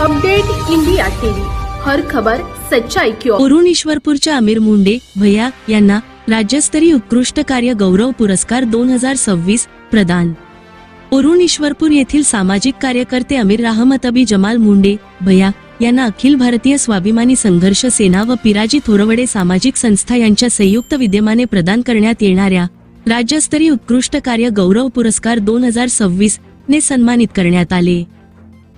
Update India TV, हर खबर सच्चाई की ओर। ओरून ईश्वरपूरच्या आमिर मुंडे भैया यांना राज्यस्तरीय उत्कृष्ट कार्य गौरव पुरस्कार 2026 प्रदान। ओरून ईश्वरपूर येथील सामाजिक कार्यकर्ते अमीर रहमत अबी जमाल मुंडे भैया यांना अखिल भारतीय स्वाभिमानी संघर्ष सेना व पिराजी थोरवडे सामाजिक संस्था यांच्या संयुक्त विद्यमाने प्रदान करण्यात येणाऱ्या राज्यस्तरीय उत्कृष्ट कार्य गौरव पुरस्कार 2026 ने सन्मानित करण्यात आले।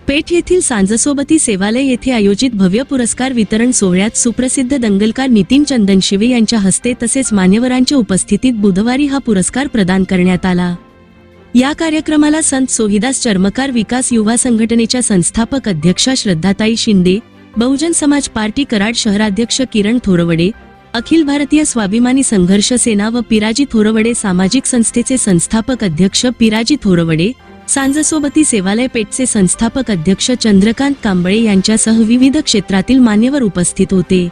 पेठ येथील सांजसोबती सेवालय येथे आयोजित भव्य पुरस्कार वितरण सोहळ्यात सुप्रसिद्ध दंगलकार नितीन चंदनशिवे यांच्या हस्ते तसेच मान्यवरांच्या उपस्थितीत बुधवारी हा पुरस्कार प्रदान करण्यात आला। या कार्यक्रमाला संत सोहिदास चर्मकार विकास युवा संघटनेच्या संस्थापक अध्यक्षा श्रद्धाताई शिंदे, बहुजन समाज पार्टी कराड शहराध्यक्ष किरण थोरवडे, अखिल भारतीय स्वाभिमानी संघर्ष सेना व पिराजी थोरवडे सामाजिक संस्थेचे संस्थापक अध्यक्ष पिराजी थोरवडे, सांजसोबती सेवालय पेठचे संस्थापक अध्यक्ष चंद्रकांत कांबळे यांच्यासह विविध क्षेत्रातील मान्यवर उपस्थित होते।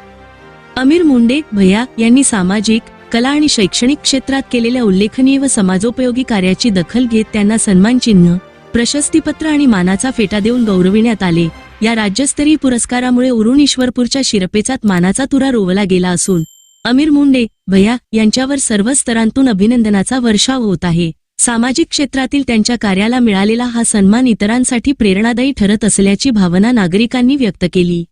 अमीर मुंडे भैया यांनी सामाजिक, कला आणि शैक्षणिक क्षेत्रात केलेल्या उल्लेखनीय व समाजोपयोगी कार्याची दखल घेत त्यांना सन्मान चिन्ह, प्रशस्तीपत्र आणि मानाचा फेटा देऊन गौरविण्यात आले। या राज्यस्तरीय पुरस्कारामुळे ओरून ईश्वरपूरच्या शिरपेचात मानाचा तुरा रोवला गेला असून अमीर मुंडे भैया यांच्यावर सर्व स्तरांतून अभिनंदनाचा वर्षाव होत आहे। सामाजिक क्षेत्रातील त्यांच्या कार्याला मिळालेला हा सन्मान इतरांसाठी प्रेरणादायी ठरत असल्याची भावना नागरिकांनी व्यक्त केली।